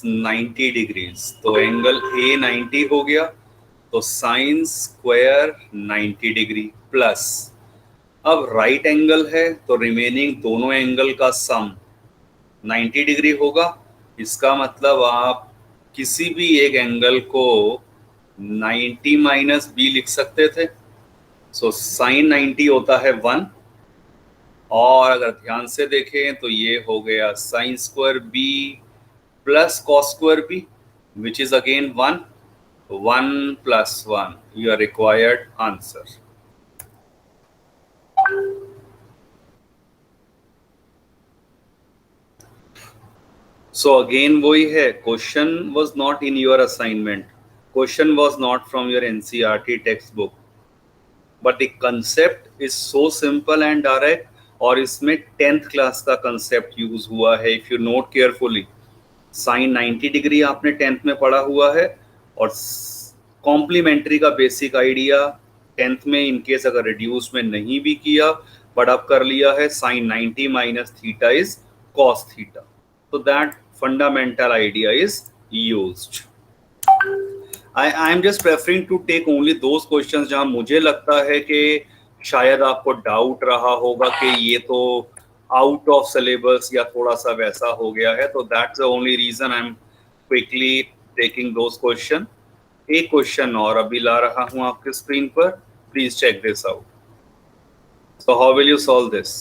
90 degrees, तो angle A 90 हो गया, तो साइन स्क्वायर 90 डिग्री प्लस, अब राइट एंगल है तो रिमेनिंग दोनों एंगल का सम 90 डिग्री होगा। इसका मतलब आप किसी भी एक एंगल को 90 माइनस बी लिख सकते थे। सो साइन 90 होता है 1, और अगर ध्यान से देखें तो ये हो गया sine square B plus cos square B, which is again 1, 1 plus 1, your required answer. So again वही है, question was not in your assignment, question was not from your NCERT textbook, but the concept is so simple and direct, और इसमें 10th class का concept use हुआ है। If you note carefully, sine 90 degree आपने 10th में पढ़ा हुआ है, और कॉम्प्लीमेंट्री का बेसिक आइडिया 10th में इनकेस अगर रिड्यूस में नहीं भी किया बट अब कर लिया है, sine 90 minus theta is cos theta, तो that fundamental idea is used. I am just preferring to take only those questions जहां मुझे लगता है कि शायद आपको डाउट रहा होगा कि ये तो आउट ऑफ सिलेबस या थोड़ा सा वैसा हो गया है, तो that's the only reason I am quickly taking those question. एक क्वेश्चन और अभी ला रहा हूं आपके स्क्रीन पर, please check this out. So how will you solve this?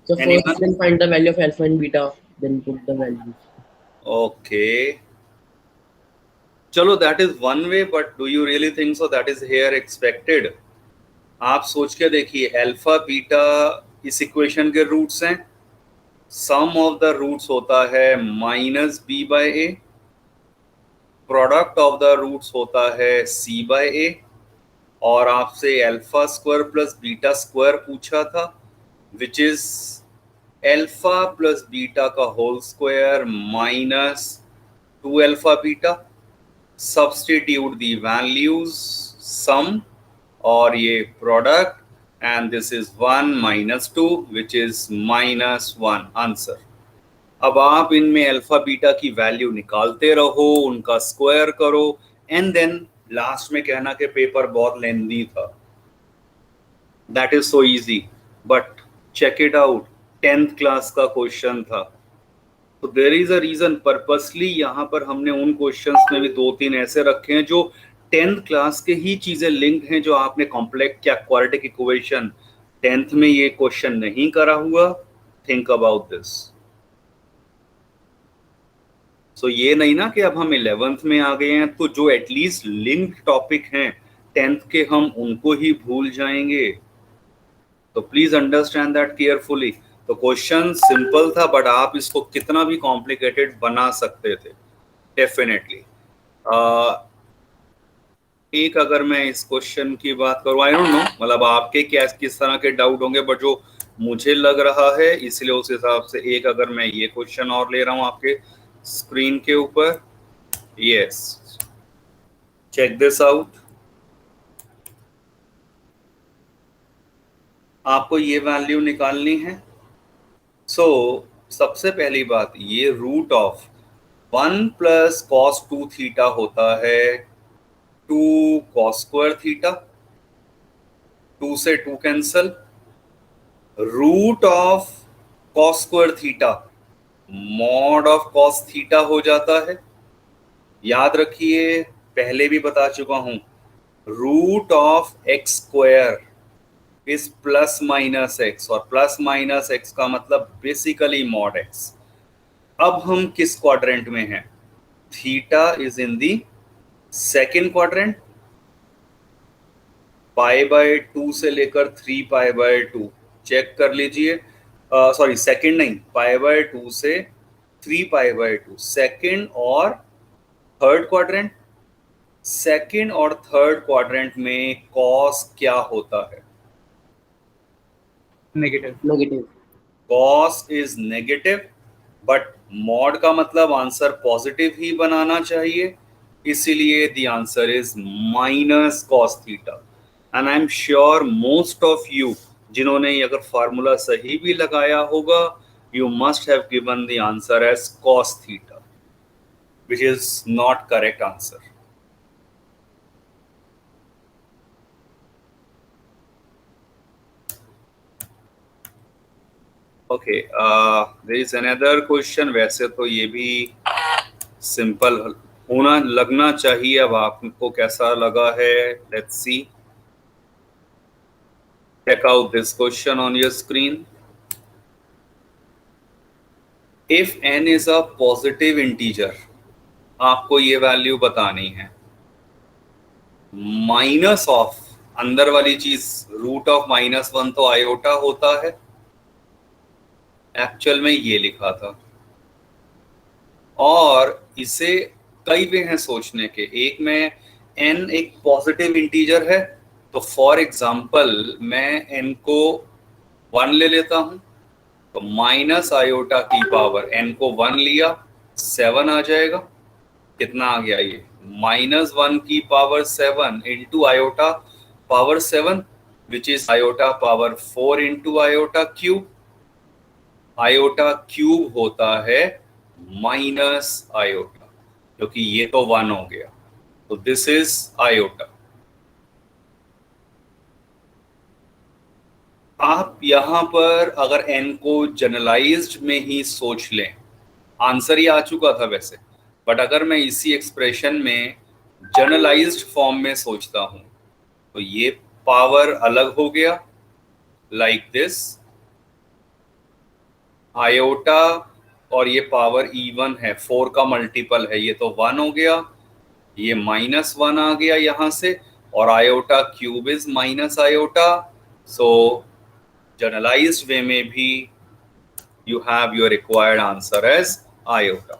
So first then find the value of alpha and beta, then put the values. Okay, चलो that is one way, but do you really think so that is here expected? आप सोच के देखिए, alpha beta इस equation के roots हैं, sum of the roots होता है minus B by A, product of the roots होता है सी बाय ए, और आपसे alpha square plus beta square पूछा था, which is alpha plus beta का whole square minus 2 alpha beta. Substitute the values, सम और ये product, and this is 1 minus 2 which is minus 1 answer. अब आप इनमें अल्फा बीटा की वैल्यू निकालते रहो, उनका स्क्वायर करो, एंड देन लास्ट में कहना कि पेपर बहुत लेंथी था। That is so easy, but check it out, 10th class का क्वेश्चन था, तो there is a reason. Purposely यहाँ पर हमने उन क्वेश्चंस में भी 2-3 ऐसे रखे हैं जो 10th क्लास के ही चीजें लिंक्ड हैं, जो आपने कॉम्प्लेक्स या क्वाड्रेटिक इक्वेशन 10th में ये क्वेश्चन नहीं करा हुआ। Think about this. सो ये नहीं ना कि अब हम 11th में आ गए हैं तो जो एटलीस्ट लिंक्ड टॉपिक हैं 10th के, हम उनको ही भूल जाएंगे। तो प्लीज अंडरस्टैंड दैट केयरफुली। तो क्वेश्चन सिंपल था, बट आप इसको कितना भी कॉम्प्लिकेटेड बना सकते थे डेफिनेटली। एक अगर मैं इस क्वेश्चन की बात करूं, आई डोंट नो मतलब आपके क्या किस तरह के डाउट होंगे, बट जो मुझे लग रहा है इसलिए उस हिसाब से एक अगर मैं ये क्वेश्चन और ले रहा हूं आपके स्क्रीन के ऊपर। Yes, check this out. आपको ये वैल्यू निकालनी है। सो सबसे पहली बात, ये root of 1 plus cos 2 theta होता है 2 कॉस स्क्वायर थीटा, 2 से 2 cancel, root of cos square theta mod of cos theta हो जाता है। याद रखिए, पहले भी बता चुका हूं, root of X square is plus minus X, और प्लस माइनस एक्स का मतलब बेसिकली मॉड एक्स। अब हम किस क्वाड्रेंट में हैं? Theta is in the second quadrant, pi by 2 से लेकर 3 पाई बाय 2 चेक कर लीजिए। सॉरी, सेकेंड नहीं, पाई बाय 2 से 3 पाई बाय 2, सेकेंड और थर्ड क्वाड्रेंट। सेकेंड और थर्ड क्वाड्रेंट में कॉस क्या होता है? Negative. Cos is negative, but mod का मतलब आंसर पॉजिटिव ही बनाना चाहिए, इसीलिए the answer is minus cos theta. And I am sure most of you जिन्होंने अगर फार्मूला सही भी लगाया होगा, you must have given the answer as cos theta, which is not correct answer. Okay, there is another question. वैसे तो ये भी सिंपल होना लगना चाहिए, अब आपको कैसा लगा है, let's see. Check out this question on your screen. If n is a positive integer, आपको ये वैल्यू बतानी है. माइनस ऑफ अंदर वाली चीज रूट ऑफ -1 तो आयोटा होता है, एक्चुअल में ये लिखा था. और इसे कई वे हैं सोचने के. एक में n एक पॉजिटिव इंटीजर है, तो फॉर एग्जांपल मैं n को 1 ले लेता हूं, तो माइनस आयोटा की पावर n को 1 लिया, 7 आ जाएगा. कितना आ गया ये? -1 की power 7 into iota power 7, which is iota power 4 into iota cube. Iota cube होता है माइनस आयोटा, क्योंकि ये तो 1 हो गया, तो दिस इज आयोटा. आप यहां पर अगर n को जनरलाइज्ड में ही सोच लें, आंसर ही आ चुका था वैसे, बट अगर मैं इसी एक्सप्रेशन में जनरलाइज्ड फॉर्म में सोचता हूं, तो ये पावर अलग हो गया, लाइक दिस आयोटा, और ये पावर इवन है, 4 का मल्टीपल है, ये तो 1 हो गया, ये -1 आ गया यहां से, और iota cube is minus iota. So generalised way में भी you have your required answer as iota.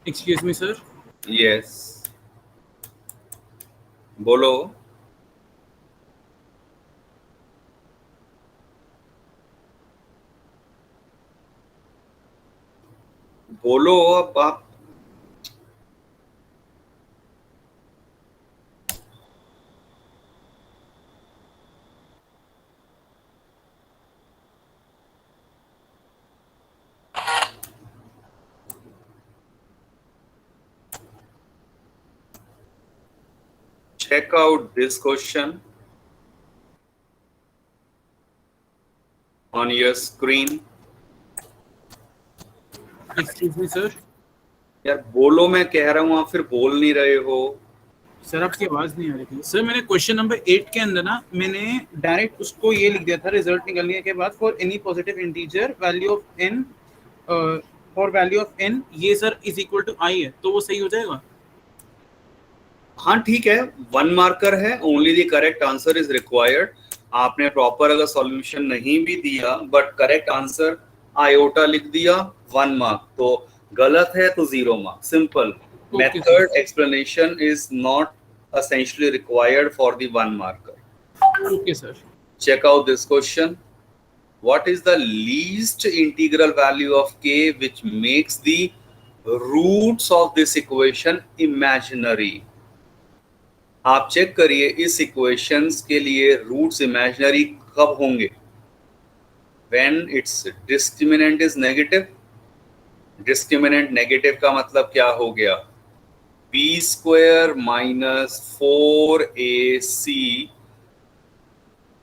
Excuse me, sir. Yes. बोलो. बोलो अब आप. Check out this question on your screen. Excuse me, sir. यार बोलो, मैं कह रहा हूं, आप फिर बोल नहीं रहे हो. सर आपकी आवाज नहीं आ रही थी. सर मैंने क्वेश्चन नंबर 8 के अंदर ना मैंने डायरेक्ट उसको ये लिख दिया था रिजल्ट निकलने के बाद, for any positive integer value of n for value of n ये sir is equal to i है, तो वो सही हो जाएगा. हाँ ठीक है, 1 मार्कर है, only the correct answer is required. आपने प्रॉपर अगर सॉल्यूशन नहीं भी दिया बट करेक्ट आंसर आयोटा लिख दिया, 1 मार्क. तो गलत है तो 0 mark. Simple. Method explanation is not essentially required for the 1 marker. Okay, sir. Check out this question. What is the least integral value of k which makes the roots of this equation imaginary? आप check करिए इस equations के लिए roots imaginary कब होंगे? When its discriminant is negative. Discriminant negative का मतलब क्या हो गया? b² minus 4ac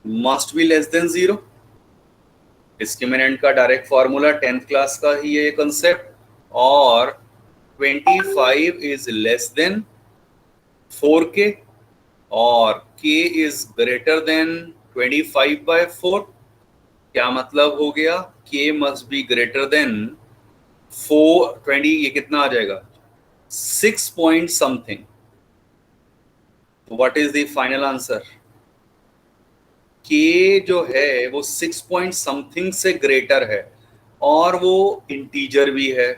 must be less than 0. Discriminant का डायरेक्ट फॉर्मूला 10th क्लास का ही है ये कंसेप्ट. और 25 इज लेस देन 4k और k इज ग्रेटर देन 25/4. क्या मतलब हो गया? k must be greater than 420. ये कितना आ जाएगा? 6 point something. What is the final answer? k जो है वो 6 point something से ग्रेटर है और वो इंटीजर भी है.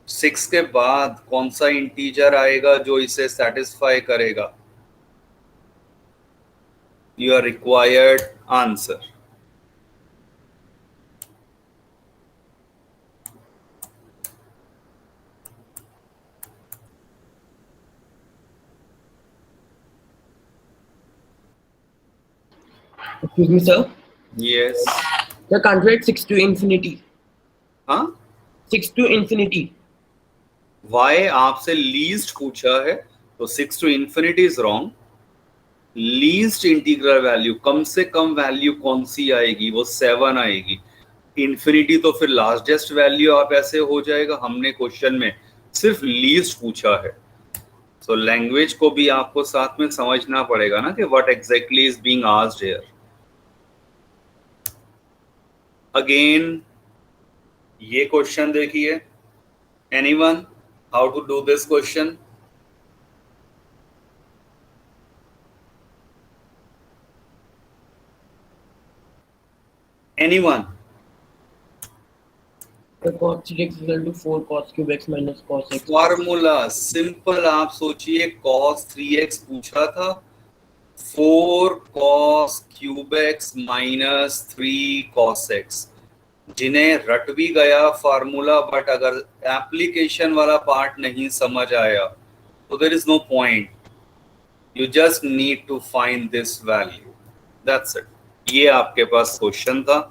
6 के बाद कौन सा इंटीजर आएगा जो इसे सेटिस्फाई करेगा? Your required answer. Excuse me, sir. Yes. Sir, can't write 6 to infinity. हाँ, 6 to infinity. y आपसे लीस्ट पूछा है तो 6 to infinity is wrong. Least integral value, कम से कम वैल्यू कौन सी आएगी? वो 7 आएगी. इन्फिनिटी तो फिर लार्जेस्ट वैल्यू आप ऐसे हो जाएगा. हमने क्वेश्चन में सिर्फ लीस्ट पूछा है. सो लैंग्वेज को भी आपको साथ में समझना पड़ेगा ना कि what exactly is being asked here. Again ये क्वेश्चन देखिए. Anyone how to do this question? Anyone? The cos 3x is equal to 4 cos cube x minus cos x. Formula simple. आप सोचिए cos 3x पूछा था, 4 cos cube x minus 3 cos x. जिन्हें रट भी गया फार्मूला, बट अगर application वाला पार्ट नहीं समझ आया तो there is no point. You just need to find this value, that's it. ये आपके पास क्वेश्चन था.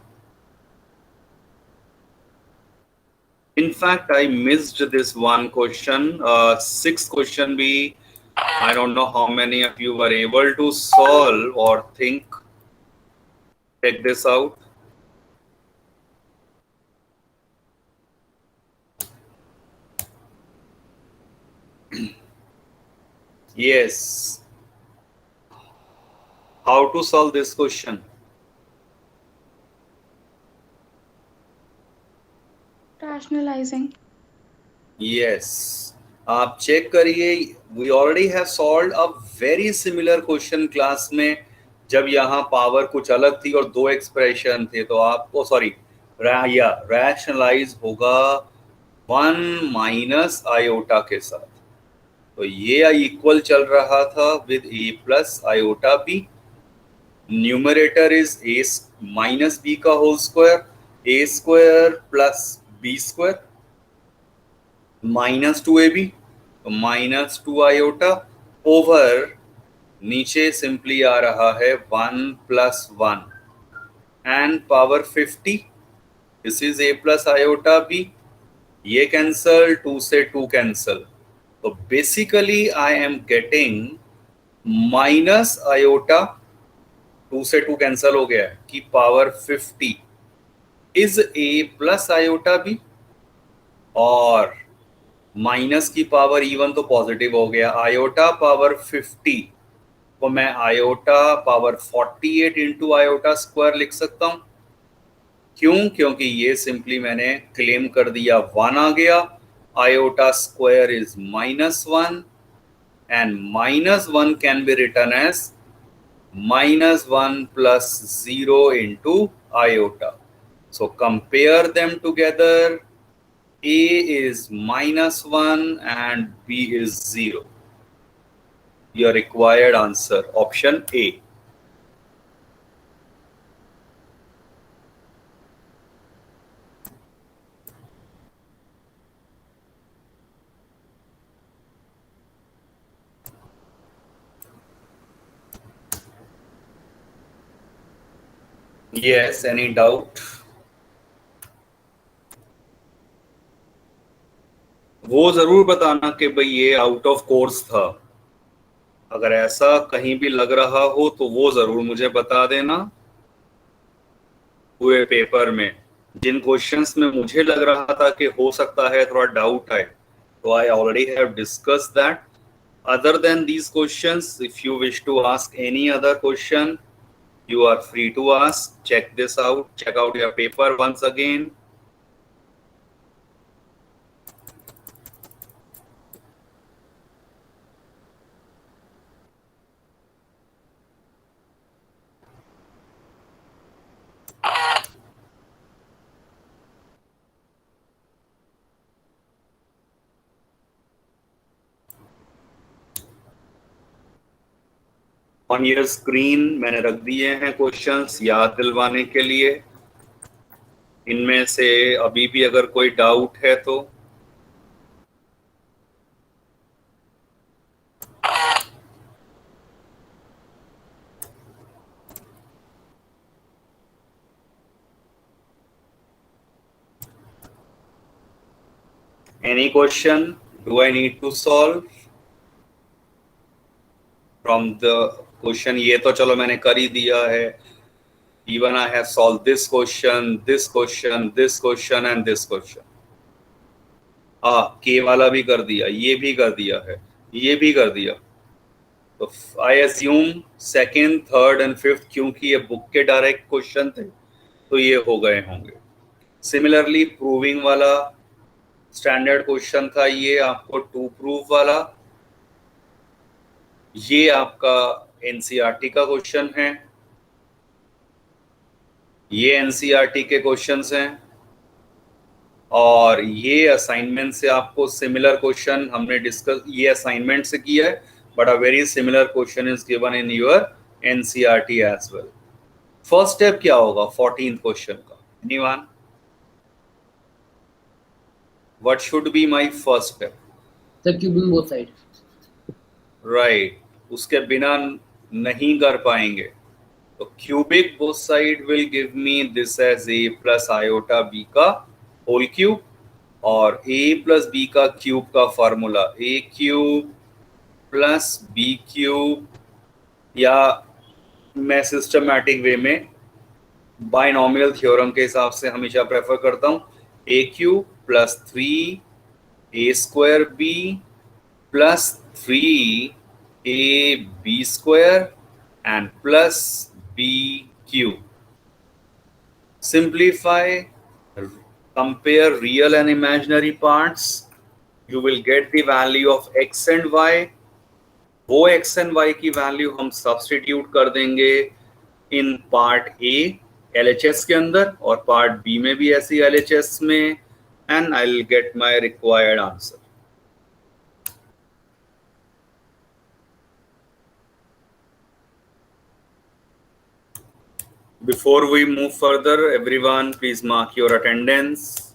In fact, I missed this one question. Sixth question भी, I don't know how many of you were able to solve or think. Check this out. Yes. How to solve this question? Rationalizing. Yes. आप check करिए. We already have solved a very similar question class में, जब यहाँ power कुछ अलग थी और दो एक्सप्रेशन थे. तो आपको सॉरी रैशनलाइज होगा 1 माइनस आयोटा के साथ. तो ये इक्वल चल रहा था with a plus iota B. Numerator is a minus B का whole square, a square plus b square minus 2ab, तो माइनस 2 आयोटा ओवर नीचे सिंपली आ रहा है 1 प्लस 1 and power 50. This is a plus iota b. ये cancel, 2 से 2 cancel. तो basically I am getting minus iota, 2 से 2 कैंसल हो गया है, की power 50 is a plus iota b. और माइनस की पावर इवन तो पॉजिटिव हो गया. आयोटा पावर 50 को मैं iota power 48 into iota square लिख सकता हूं. क्यों? क्योंकि ये सिंपली मैंने क्लेम कर दिया 1 आ गया. Iota square is -1 and -1 can be written as -1 plus 0 into iota. So compare them together. A is -1 and B is 0. Your required answer, option A. Yes, any doubt? वो जरूर बताना कि भाई ये आउट ऑफ कोर्स था. अगर ऐसा कहीं भी लग रहा हो तो वो जरूर मुझे बता देना हुए पेपर में. जिन क्वेश्चंस में मुझे लग रहा था कि हो सकता है थोड़ा डाउट आए, तो I already have discussed that. Other than these questions, if you wish to ask any other question, you are free to ask. Check this out. Check out your paper once again. On your screen मैंने रख दिए हैं questions याद दिलवाने के लिए. इनमें से अभी भी अगर कोई डाउट है तो Any question? Do I need to solve from the question? ये तो चलो मैंने कर ही दिया है. Even I have solved this question, this question, this question and this question. K वाला भी कर दिया, ये भी कर दिया है, ये भी कर दिया. तो I assume second, third and fifth क्योंकि ये बुक के डायरेक्ट क्वेश्चन थे तो ये हो गए होंगे. सिमिलरली प्रूविंग वाला स्टैंडर्ड क्वेश्चन था, ये आपको टू प्रूव वाला, ये आपका एनसीईआरटी का क्वेश्चन है, ये एनसीईआरटी के क्वेश्चंस हैं, और ये असाइनमेंट से आपको सिमिलर क्वेश्चन हमने डिस्कस, ये असाइनमेंट से किया है, but a very similar question is given in your NCERT as well. First step क्या होगा 14th क्वेश्चन का? Anyone? What should be my first step? The cubing both sides. Right, उसके बिना नहीं कर पाएंगे. तो cubic both side will give me this as a plus iota b का होल क्यूब, और a प्लस b का क्यूब का formula a cube plus b cube, या मैं सिस्टमैटिक वे में बाइनोमियल थ्योरम के हिसाब से हमेशा प्रेफर करता हूँ a cube plus 3 a square b plus 3 a b square and plus b cube. Simplify, compare real and imaginary parts. You will get the value of x and y. वो x and y की value हम substitute कर देंगे in part A LHS के अंदर और part B में भी ऐसी LHS में, and I'll get my required answer. Before we move further, everyone please mark your attendance.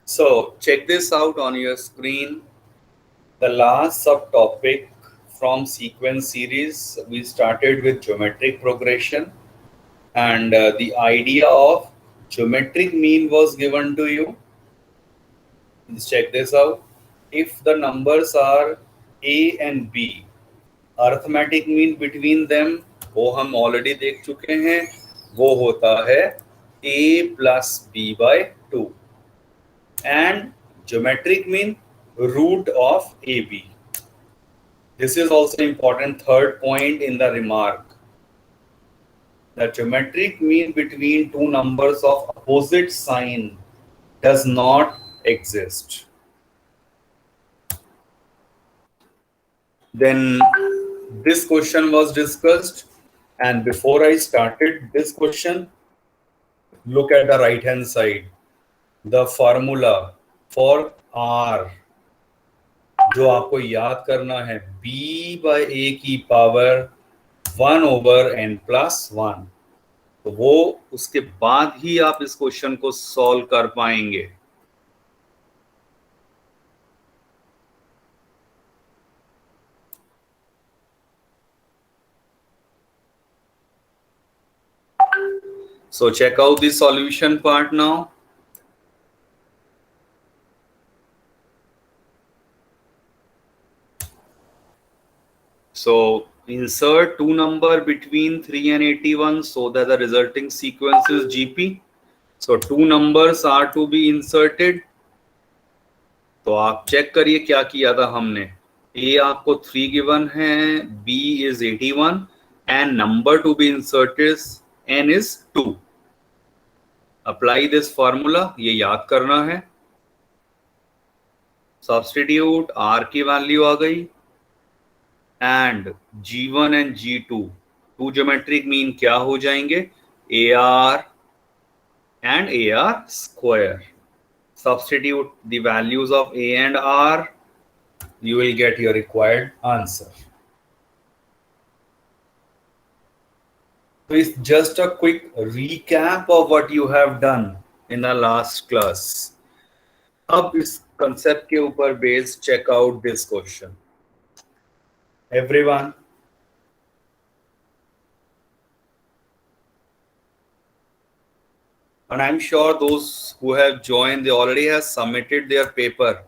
So check this out on your screen. The last subtopic from sequence series, we started with geometric progression, and the idea of geometric mean was given to you. Let's check this out. If the numbers are a and b, arithmetic mean between them वो हम already देख चुके हैं, वो होता है a plus b by 2, and geometric mean root of ab. This is also important third point in the remark. The geometric mean between two numbers of opposite sign does not exist. Then this question was discussed, and before I started this question, look at the right hand side. The formula for r जो आपको याद करना है b by a की power 1 over n plus 1, तो वो उसके बाद ही आप इस क्वेश्चन को सॉल्व कर पाएंगे. So check out the solution part now. So insert two number between 3 and 81 so that the resulting sequence is GP. So two numbers are to be inserted. तो आप चेक करिए क्या किया था हमने. A आपको 3 given है, B is 81 and number to be inserted n is 2. Apply this formula, ये याद करना है. Substitute R की वैल्यू आ गई, and G1 and G2 two geometric mean क्या हो जाएंगे? AR and AR square. substitute the values of A and R, you will get your required answer. So it's just a quick recap of what you have done in the last class. अब इस concept के ऊपर base check out this question. Everyone. And I'm sure those who have joined, they already have submitted their paper.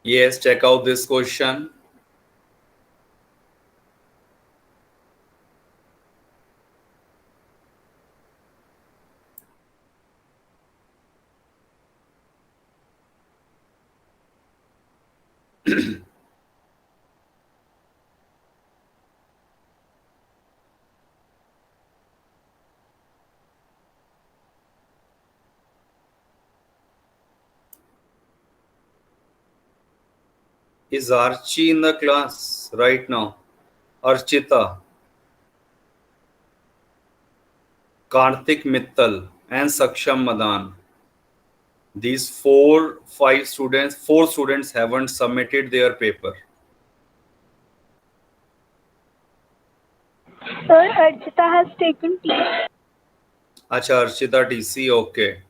Yes, check out this question. Is Archie in the class right now? Archita, Karthik Mittal, and Saksham Madan. These four students haven't submitted their paper. Sir, Archita has taken T. Acha, Archita TC, okay.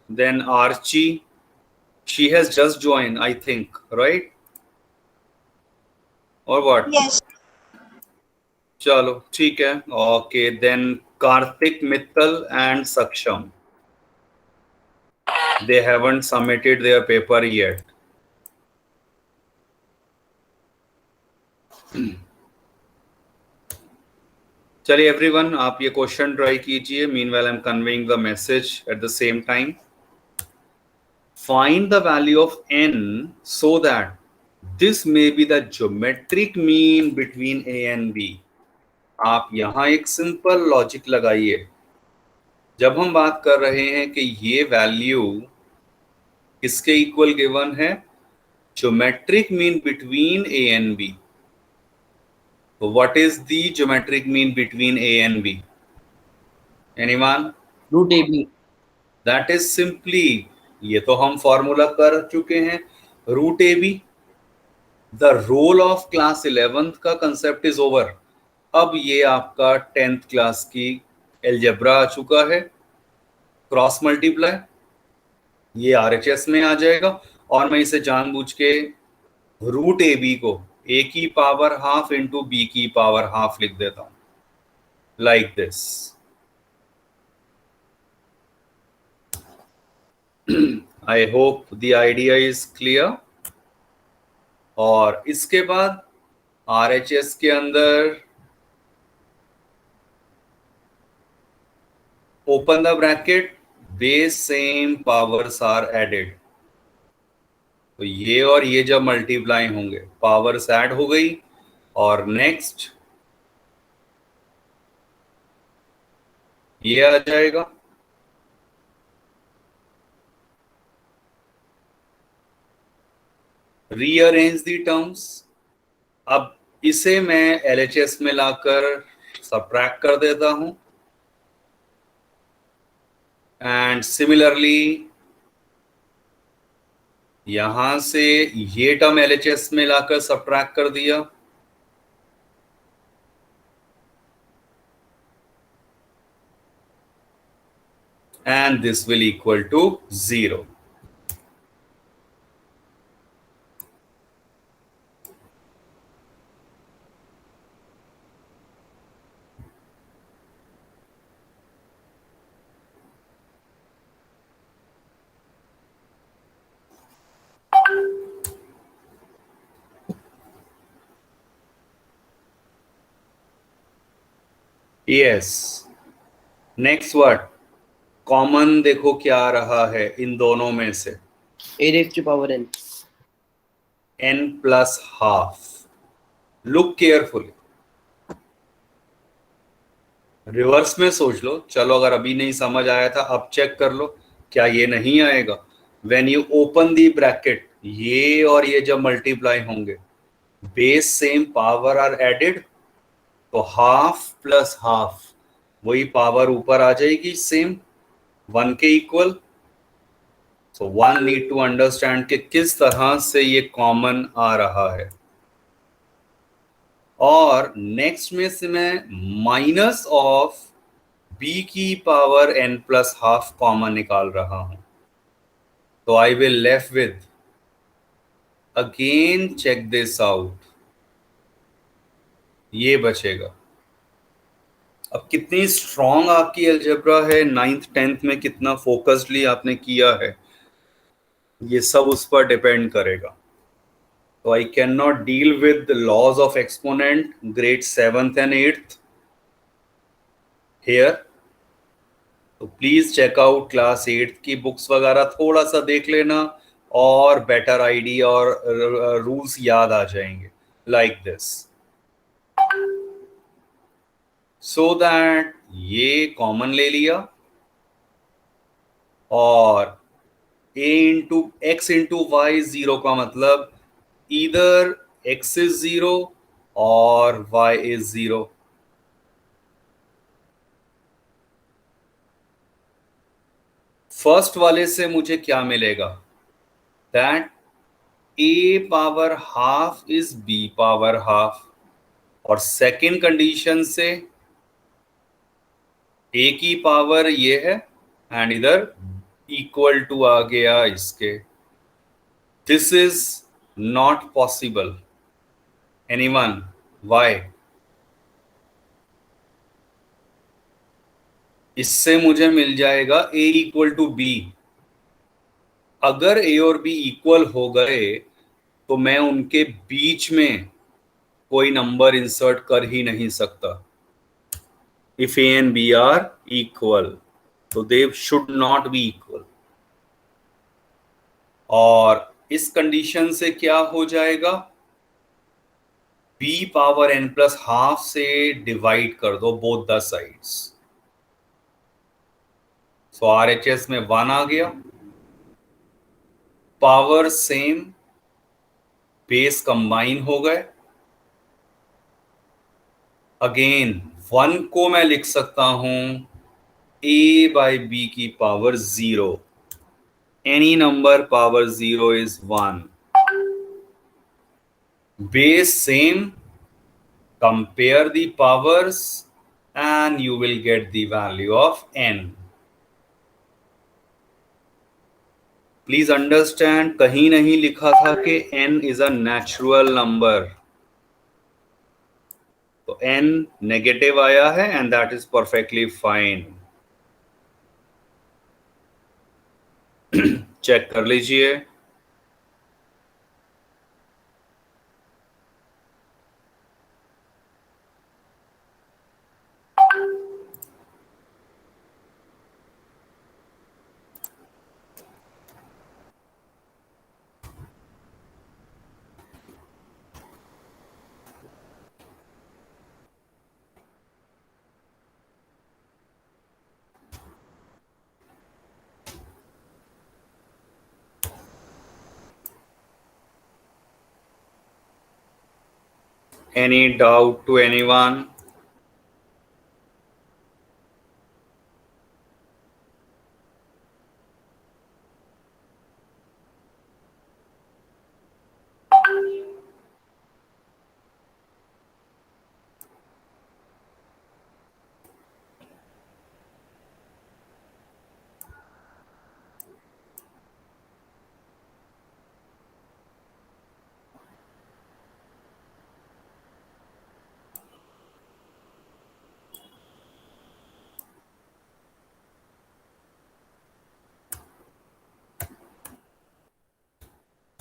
Then Archie, she has just joined, I think, right? Or what? Yes. चलो ठीक है. Okay, then Karthik Mittal and Saksham. They haven't submitted their paper yet. चलिए everyone, आप ये question try कीजिए. Meanwhile, I'm conveying the message at the same time. Find the value of n so that this may be the geometric mean between A and B. आप यहाँ एक simple logic लगाइए. जब हम बात कर रहे हैं कि ये वैल्यू किसके इक्वल गिवन है, geometric mean between A and B. So what is the geometric mean between A and B? Anyone? Root AB. That is simply, ये तो हम फॉर्मूला कर चुके हैं, root A B. The role of class 11th का concept is over. अब ये आपका 10th क्लास की एलजेब्रा आ चुका है. क्रॉस मल्टीप्लाई ये आरएचएस में आ जाएगा, और मैं इसे जानबूझ के रूट ए बी को ए की पावर हाफ इंटू बी की पावर हाफ लिख देता हूं, like this. I hope the idea is clear. और इसके बाद RHS के अंदर open the bracket, base same powers are added. तो ये और ये जब मल्टीप्लाई होंगे पावर्स ऐड हो गई. और नेक्स्ट ये आ जाएगा. रीअरेंज दी टर्म्स. अब इसे मैं LHS में लाकर सबट्रैक्ट कर देता हूं, एंड सिमिलरली यहां से ये टर्म LHS में लाकर सबट्रैक्ट कर दिया. And this will equal to 0. Yes. Next word common देखो क्या आ रहा है इन दोनों में से. A raised to power n. n plus half. Look carefully. Reverse में सोच लो. चलो अगर अभी नहीं समझ आया था अब चेक कर लो, क्या ये नहीं आएगा. When you open the bracket, ये और ये जब मल्टीप्लाई होंगे, base same, power are added, तो हाफ प्लस हाफ, वही पावर ऊपर आ जाएगी सेम, 1 के equal. So one need to understand कि किस तरह से ये कॉमन आ रहा है। और नेक्स्ट में से मैं माइनस ऑफ b की power n plus half common निकाल रहा हूं, तो I will left with, again check this out, ये बचेगा। अब कितनी स्ट्रॉन्ग आपकी अलजेब्रा है, 9th 10th में कितना फोकस्डली आपने किया है, ये सब उस पर डिपेंड करेगा। तो I can not deal with the laws of exponent grade 7th and 8th here. तो please check out class 8th की बुक्स वगैरह, थोड़ा सा देख लेना और बेटर आइडिया और रूल्स याद आ जाएंगे, लाइक दिस। सो दैट ये कॉमन ले लिया, और a into x into y 0 का मतलब इधर x इज 0 और y इज 0। फर्स्ट वाले से मुझे क्या मिलेगा, that a power half is b power half, और सेकेंड कंडीशन से a की पावर ये है एंड इधर इक्वल टू आ गया इसके। This is not possible. Anyone, why? इससे मुझे मिल जाएगा a इक्वल टू बी। अगर a और b इक्वल हो गए तो मैं उनके बीच में कोई नंबर इंसर्ट कर ही नहीं सकता। If a and b are equal, तो they should not be equal. और इस कंडीशन से क्या हो जाएगा, b power n plus half से डिवाइड कर दो both the sides. So RHS में 1 आ गया, पावर सेम, बेस कंबाइन हो गए। अगेन 1 को मैं लिख सकता हूं a बाई बी की power 0। Any number power 0 is 1। Base same, compare the powers and you will get the value of n. Please understand, कहीं नहीं लिखा था कि n is a natural number. तो n नेगेटिव आया है and that is perfectly fine. Check कर लीजिए। Any doubt to anyone?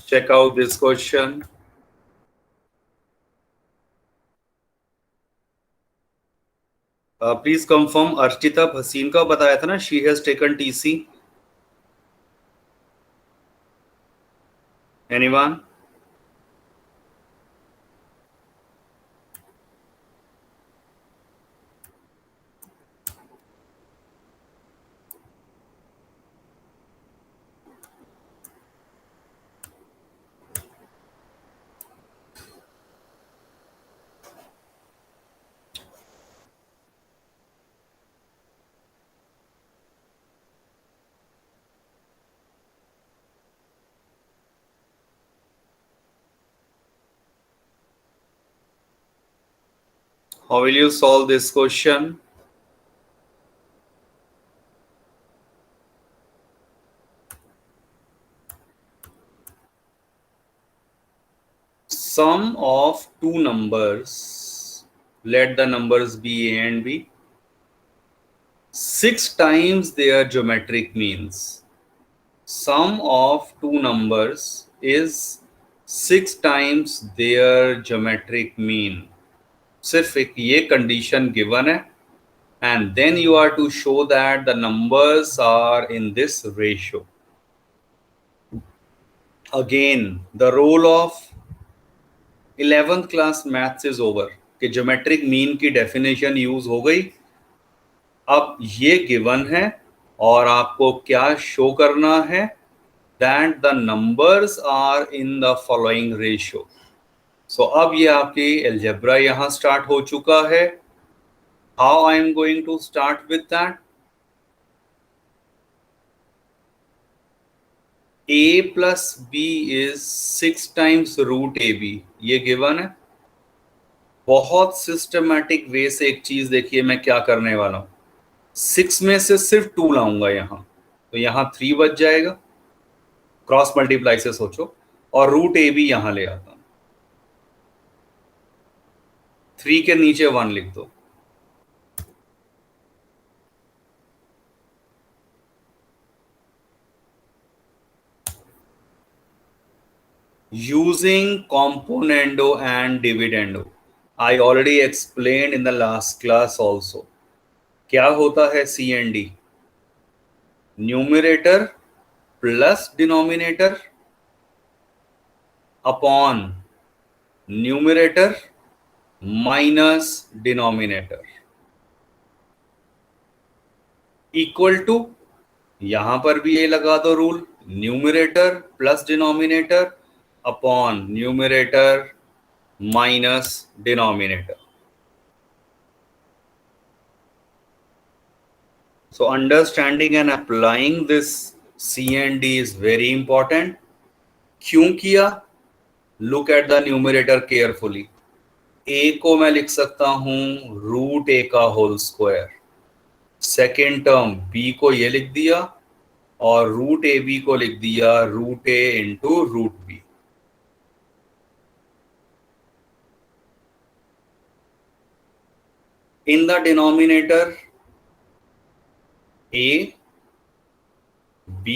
Check out this question. Please confirm, Archita Bhasin का बताया था ना, she has taken TC। Anyone? How will you solve this question? Sum of two numbers, let the numbers be A and B, 6 times their geometric means. Sum of two numbers is 6 times their geometric mean. सिर्फ एक ये condition given है, and then you are to show that the numbers are in this ratio. Again, the role of 11th class maths is over कि geometric mean की definition use हो गई. अब ये गिवन है और आपको क्या शो करना है, that the numbers are in the following ratio. So अब ये आपकी एल्जेब्रा यहां स्टार्ट हो चुका है. How I am going to start with that? a plus b is 6 times root ab. ये गिवन है. बहुत सिस्टमैटिक वे से एक चीज देखिए मैं क्या करने वाला हूं. 6 में से सिर्फ 2 लाऊंगा यहां, तो यहां 3 बच जाएगा. क्रॉस मल्टीप्लाई से सोचो, और रूट ए भी यहां ले आता हूं. 3 के नीचे 1 लिख दो. Using componendo and dividendo, I already explained in the last class also. क्या होता है CND? Numerator plus denominator upon numerator minus denominator equal to, यहां पर भी ये लगा दो rule, numerator plus denominator upon numerator minus denominator. So understanding and applying this C and D is very important. क्यों किया? Look at the numerator carefully. A को मैं लिख सकता हूं रूट ए का whole square. Second term B को ये लिख दिया, और रूट ए बी को लिख दिया root A into root B. In the denominator, A, B,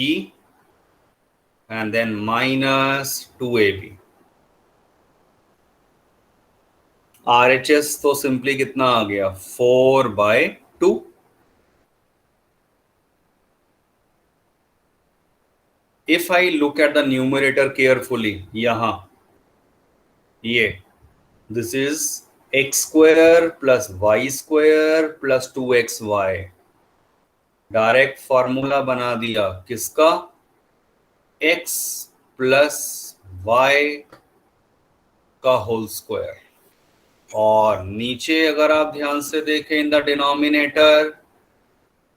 and then minus 2AB. RHS तो सिंपली कितना आ गया? 4/2. If I look at the numerator carefully, यहाँ ये, this is x square plus y square plus 2xy. Direct formula बना दिया किसका? x plus y का whole square. और नीचे अगर आप ध्यान से देखें, in the denominator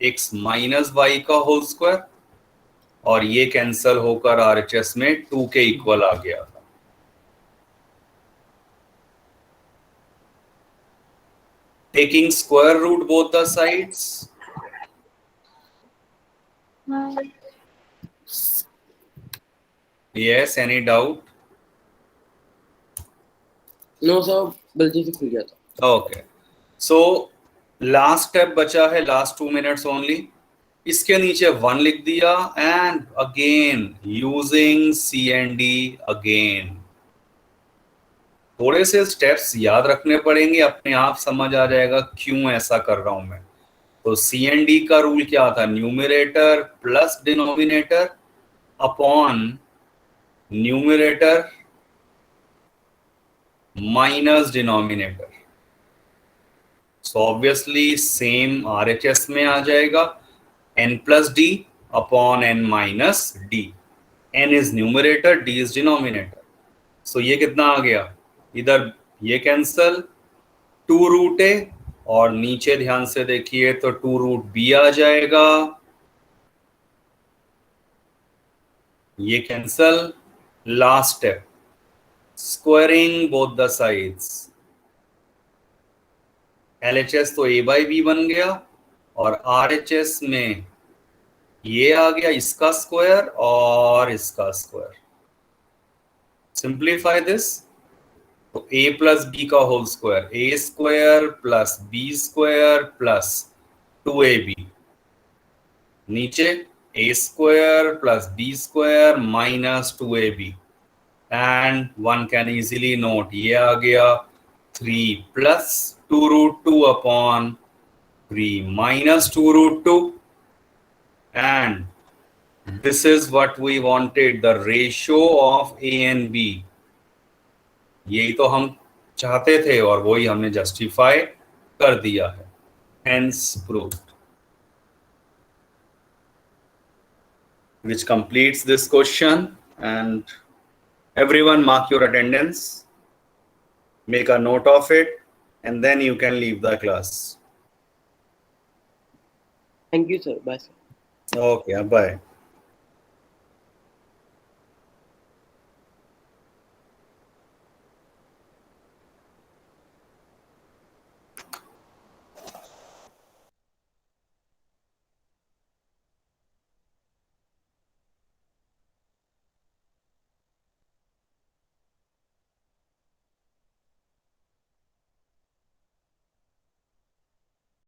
x minus y का होल स्क्वायर, और ये कैंसल होकर RHS में 2 के इक्वल आ गया. Taking square root both the sides. Yes, any doubt? No sir, गलती से खुल गया था. Okay. So last step बचा है, last 2 minutes only. इसके नीचे 1 लिख दिया, and again using C and D again. थोड़े से स्टेप्स याद रखने पड़ेंगे, अपने आप समझ आ जाएगा क्यों ऐसा कर रहा हूं मैं. तो CND का रूल क्या था? Numerator plus denominator upon numerator minus denominator. So obviously same RHS में आ जाएगा, n plus D upon n minus D. n is numerator, d is denominator. So ये कितना आ गया? इधर ये कैंसल, 2 रूट ए, और नीचे ध्यान से देखिए तो 2 रूट बी आ जाएगा. ये cancel. Last step, squaring both the sides. LHS तो A by B बन गया और RHS में ये आ गया इसका स्क्वायर और इसका स्क्वायर. सिंप्लीफाई दिस, तो A प्लस बी का whole square, A square plus B square plus 2AB, नीचे A square plus B square minus 2AB, and one can easily note ये आ गया 3 plus 2 root 2 upon 3 minus 2 root 2, and this is what we wanted, the ratio of A and B. यही तो हम चाहते थे और वही हमने जस्टिफाई कर दिया है. Hence proved. Which completes this question, and everyone mark your attendance, make a note of it, and then you can leave the class. Thank you, sir. Bye, sir. Okay, bye.